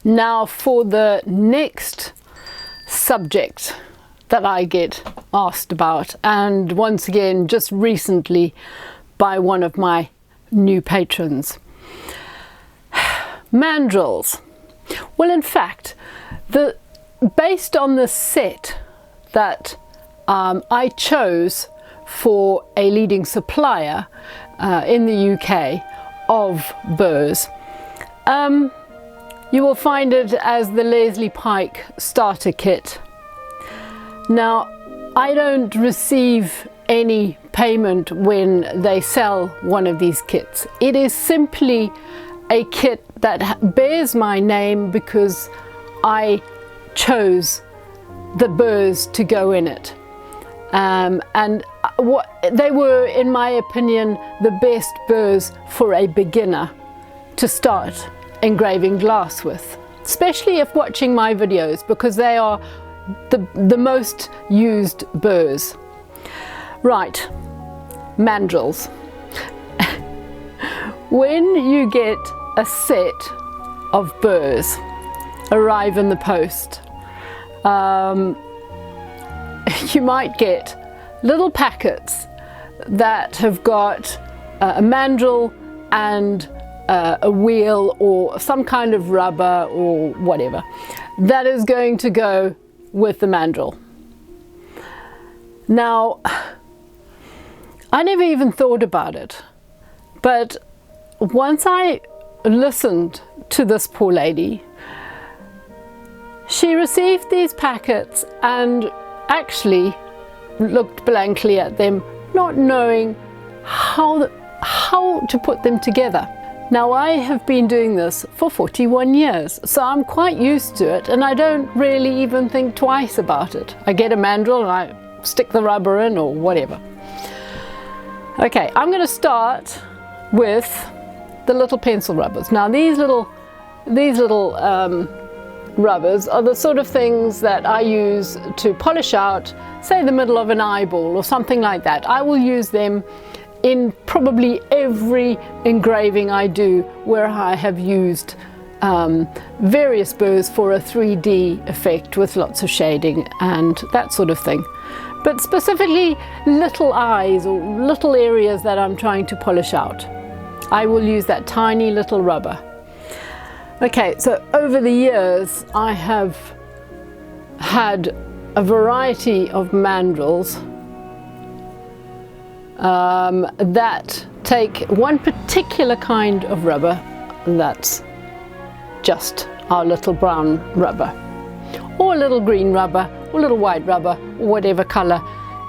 Now for the next subject that I get asked about, and once again just recently by one of my new patrons. Mandrels. Well, in fact, based on the set that I chose for a leading supplier in the UK of burs, you will find it as the Lesley Pyke starter kit. Now, I don't receive any payment when they sell one of these kits. It is simply a kit that bears my name because I chose the burs to go in it. And they were, in my opinion, the best burs for a beginner to start engraving glass with, especially if watching my videos, because they are the most used burs. Right, mandrels. When you get a set of burs arrive in the post, you might get little packets that have got a mandrel and a wheel or some kind of rubber or whatever that is going to go with the mandrel. Now, I never even thought about it, but once I listened to this poor lady, she received these packets and actually looked blankly at them, not knowing how to put them together. Now, I have been doing this for 41 years, so I'm quite used to it, and I don't really even think twice about it. I get a mandrel and I stick the rubber in or whatever. Okay, I'm going to start with the little pencil rubbers. Now, these little rubbers are the sort of things that I use to polish out, say, the middle of an eyeball or something like that. I will use them in probably every engraving I do where I have used various burs for a 3D effect with lots of shading and that sort of thing. But specifically little eyes or little areas that I'm trying to polish out, I will use that tiny little rubber. Okay, so over the years I have had a variety of mandrels that take one particular kind of rubber, that's just our little brown rubber, or a little green rubber, or a little white rubber, or whatever color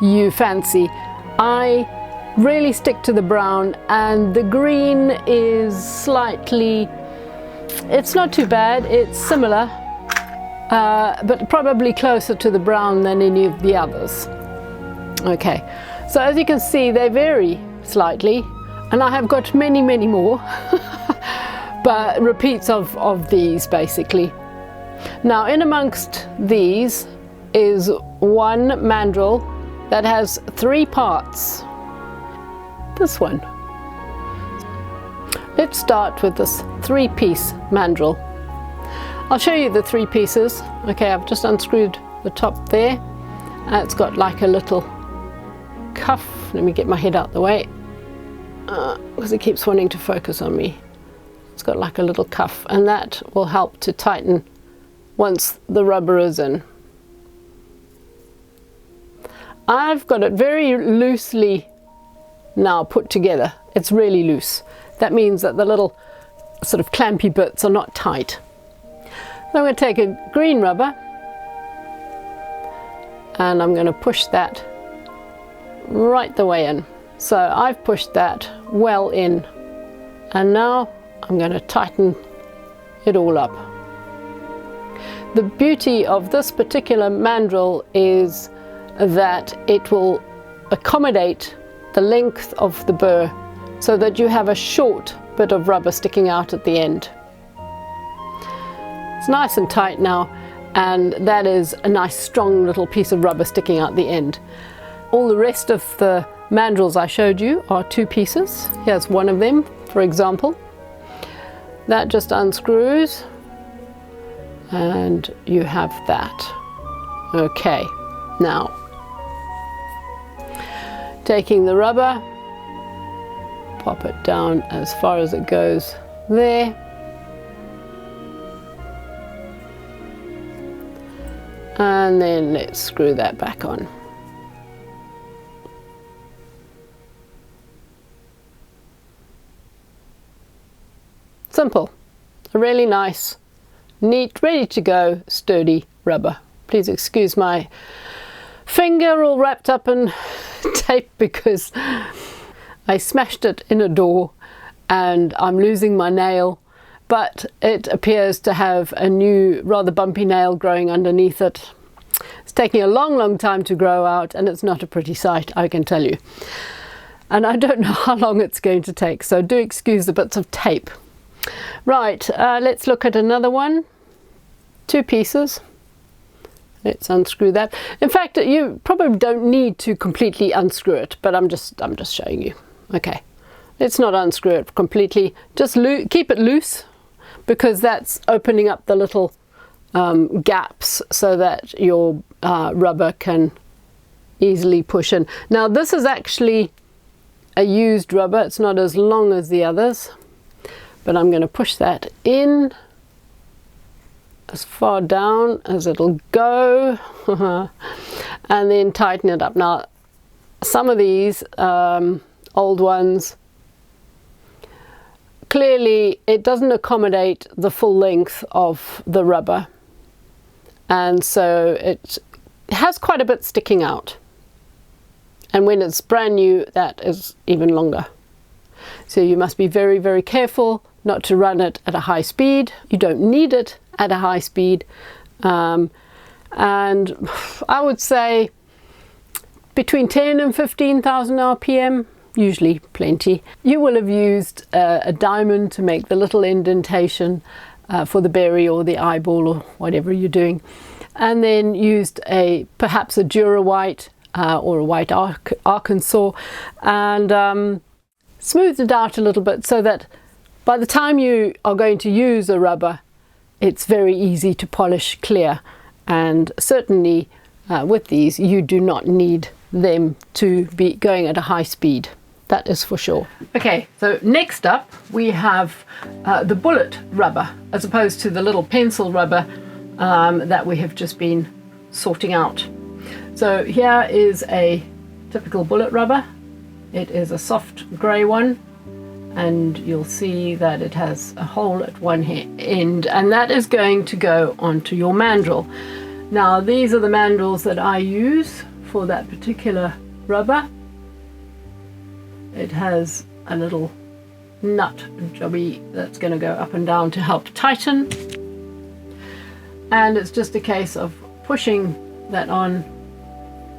you fancy. I really stick to the brown, and the green is slightly, it's not too bad, it's similar, but probably closer to the brown than any of the others. Okay, so as you can see, they vary slightly, and I have got many more, but repeats of these basically. Now, in amongst these is one mandrel that has 3 parts. This one. Let's start with this 3-piece mandrel. I'll show you the 3 pieces. Okay, I've just unscrewed the top there. It's got like a little cuff. Let me get my head out the way because it keeps wanting to focus on me. It's got like a little cuff, and that will help to tighten once the rubber is in. I've got it very loosely now put together. It's really loose. That means that the little sort of clampy bits are not tight. Then I'm going to take a green rubber and I'm going to push that right the way in. So I've pushed that well in, and now I'm going to tighten it all up. The beauty of this particular mandrel is that it will accommodate the length of the burr so that you have a short bit of rubber sticking out at the end. It's nice and tight now, and that is a nice strong little piece of rubber sticking out the end. All the rest of the mandrels I showed you are 2 pieces. Here's one of them, for example. That just unscrews, and you have that. Okay, now taking the rubber, pop it down as far as it goes there, and then let's screw that back on. Simple. A really nice, neat, ready to go, sturdy rubber. Please excuse my finger all wrapped up in tape because I smashed it in a door and I'm losing my nail, but it appears to have a new rather bumpy nail growing underneath it. It's taking a long time to grow out, and it's not a pretty sight, I can tell you. And I don't know how long it's going to take, so do excuse the bits of tape. Right, let's look at another one. 2 pieces. Let's unscrew that. In fact, you probably don't need to completely unscrew it, but I'm just showing you. Okay, let's not unscrew it completely. Just keep it loose, because that's opening up the little gaps so that your rubber can easily push in. Now this is actually a used rubber. It's not as long as the others, but I'm going to push that in as far down as it'll go and then tighten it up. Now some of these old ones, clearly it doesn't accommodate the full length of the rubber, and so it has quite a bit sticking out, and when it's brand new that is even longer. So you must be very careful not to run it at a high speed. You don't need it at a high speed, and I would say between 10 and 15,000 RPM, usually plenty. You will have used a diamond to make the little indentation for the berry or the eyeball or whatever you're doing, and then used perhaps a Dura White or a white Arkansas, and smoothed it out a little bit so that by the time you are going to use a rubber, it's very easy to polish clear. And certainly with these, you do not need them to be going at a high speed. That is for sure. Okay, so next up we have the bullet rubber, as opposed to the little pencil rubber that we have just been sorting out. So here is a typical bullet rubber. It is a soft grey one, and you'll see that it has a hole at one end, and that is going to go onto your mandrel. Now these are the mandrels that I use for that particular rubber. It has a little nut jobby that's going to go up and down to help tighten, and it's just a case of pushing that on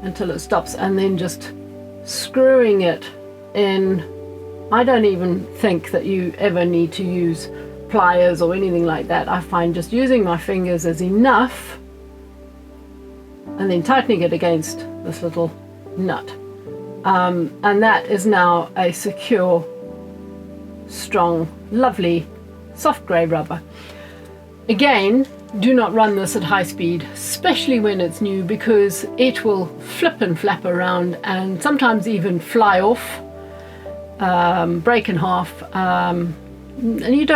until it stops and then just screwing it in. I don't even think that you ever need to use pliers or anything like that. I find just using my fingers is enough, and then tightening it against this little nut. And that is now a secure, strong, lovely, soft grey rubber. Again, do not run this at high speed, especially when it's new, because it will flip and flap around and sometimes even fly off, break in half, and you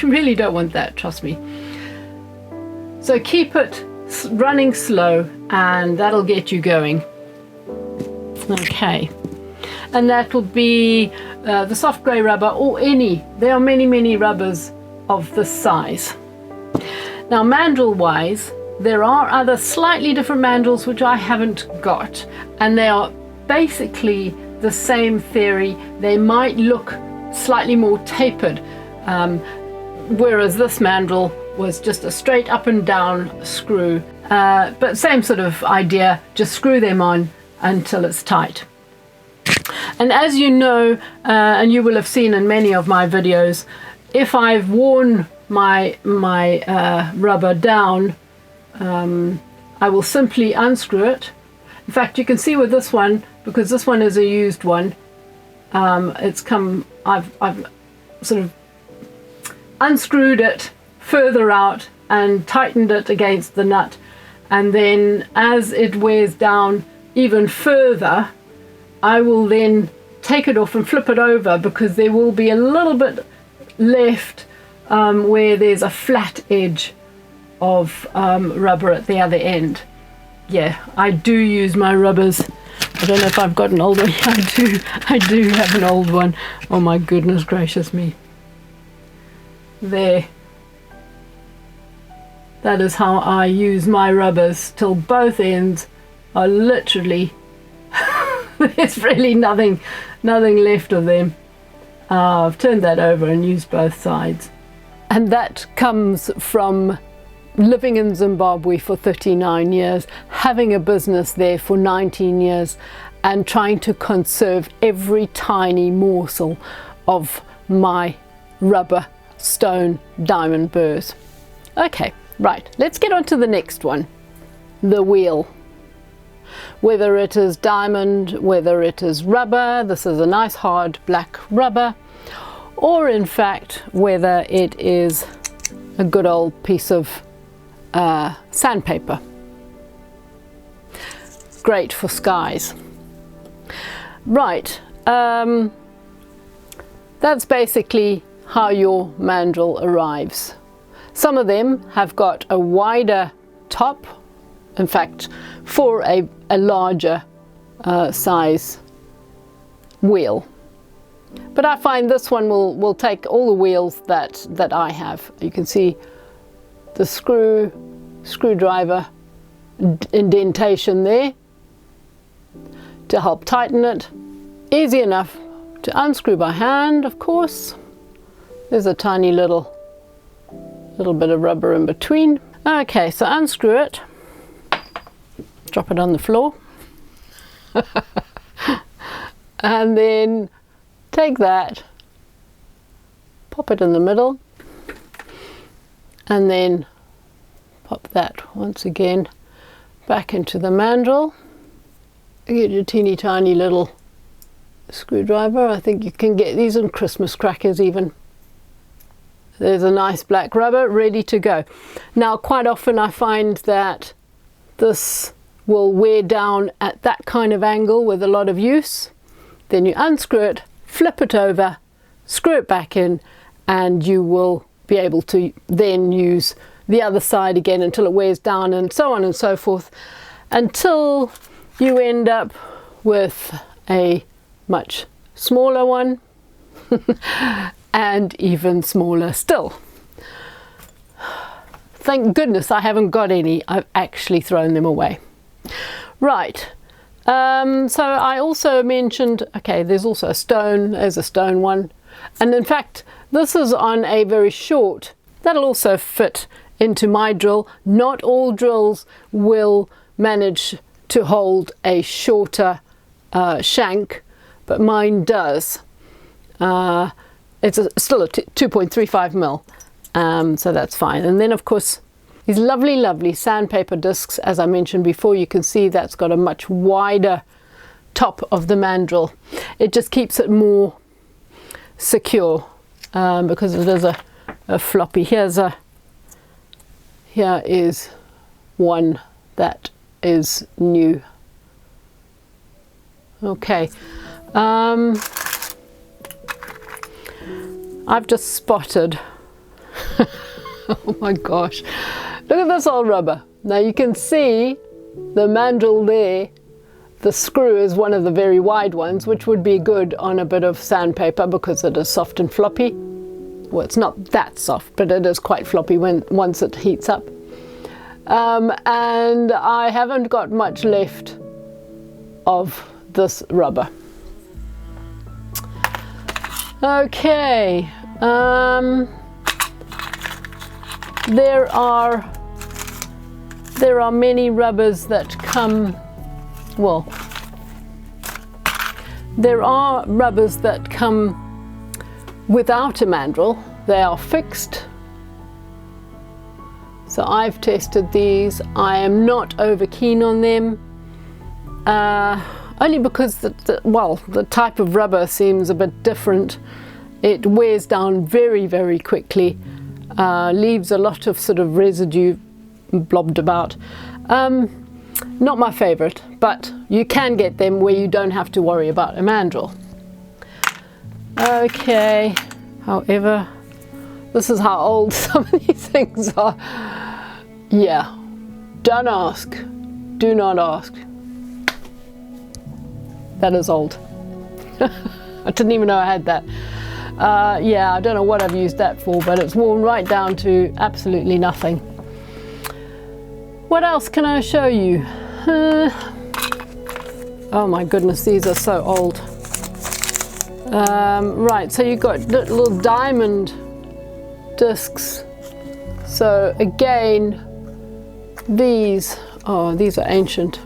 really don't want that, trust me. So keep it running slow, and that'll get you going. Okay, and that will be the soft grey rubber, or there are many rubbers of this size. Now mandrel wise, there are other slightly different mandrels which I haven't got, and they are basically the same theory. They might look slightly more tapered, whereas this mandrel was just a straight up and down screw, but same sort of idea, just screw them on until it's tight. And as you know, and you will have seen in many of my videos, if I've worn my rubber down, I will simply unscrew it. In fact, you can see with this one, because this one is a used one, I've sort of unscrewed it further out and tightened it against the nut, and then as it wears down even further, I will then take it off and flip it over, because there will be a little bit left where there's a flat edge of rubber at the other end. Yeah, I do use my rubbers. I don't know if I've got an old one. I do have an old one. Oh my goodness gracious me. There. That is how I use my rubbers, till both ends are literally there's really nothing left of them. I've turned that over and used both sides. And that comes from living in Zimbabwe for 39 years, having a business there for 19 years, and trying to conserve every tiny morsel of my rubber, stone, diamond burrs. Okay, right, let's get on to the next one, the wheel. Whether it is diamond, whether it is rubber, this is a nice hard black rubber, or in fact whether it is a good old piece of sandpaper. Great for skies. Right, that's basically how your mandrel arrives. Some of them have got a wider top, in fact for a larger size wheel. But I find this one will take all the wheels that I have. You can see the screwdriver indentation there to help tighten it. Easy enough to unscrew by hand, of course. There's a tiny little bit of rubber in between. Okay, so unscrew it, drop it on the floor, and then take that, pop it in the middle, and then pop that once again back into the mandrel. Get your teeny tiny little screwdriver. I think you can get these in Christmas crackers even. There's a nice black rubber ready to go. Now quite often I find that this will wear down at that kind of angle with a lot of use. Then you unscrew it, flip it over, screw it back in, and you will be able to then use the other side again until it wears down, and so on and so forth, until you end up with a much smaller one and even smaller still. Thank goodness I haven't got any. I've actually thrown them away. Right, so I also mentioned, okay, there's also a stone. There's a stone one, and in fact this is on a very short, that'll also fit into my drill. Not all drills will manage to hold a shorter shank, but mine does. It's still a 2.35 mil, so that's fine. And then of course these lovely sandpaper discs, as I mentioned before. You can see that's got a much wider top of the mandrel. It just keeps it more secure because it is a floppy. Here is one that is new. Okay, I've just spotted oh my gosh, look at this old rubber. Now you can see the mandrel there. The screw is one of the very wide ones, which would be good on a bit of sandpaper because it is soft and floppy. Well, it's not that soft, but it is quite floppy once it heats up. And I haven't got much left of this rubber. Okay, there are many rubbers that come, well, there are rubbers that come without a mandrel. They are fixed. So I've tested these. I am not over keen on them, only because the type of rubber seems a bit different. It wears down very quickly, leaves a lot of sort of residue blobbed about. Not my favorite, but you can get them where you don't have to worry about a mandrel. Okay, however, this is how old some of these things are. Yeah, don't ask, do not ask. That is old. I didn't even know I had that. Yeah, I don't know what I've used that for, but it's worn right down to absolutely nothing. What else can I show you? Oh my goodness, these are so old. Right, so you've got little diamond discs. So again, these are ancient.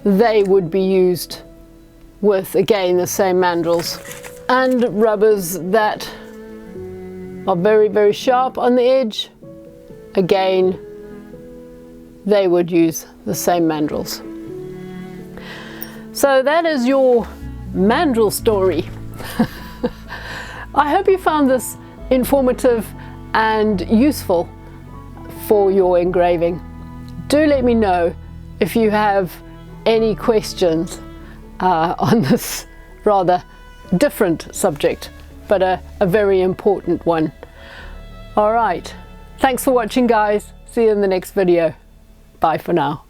They would be used with, again, the same mandrels, and rubbers that are very, very sharp on the edge. Again, they would use the same mandrels. So that is your mandrel story. I hope you found this informative and useful for your engraving. Do let me know if you have any questions on this rather different subject, but a very important one. All right, thanks for watching, guys. See you in the next video. Bye for now.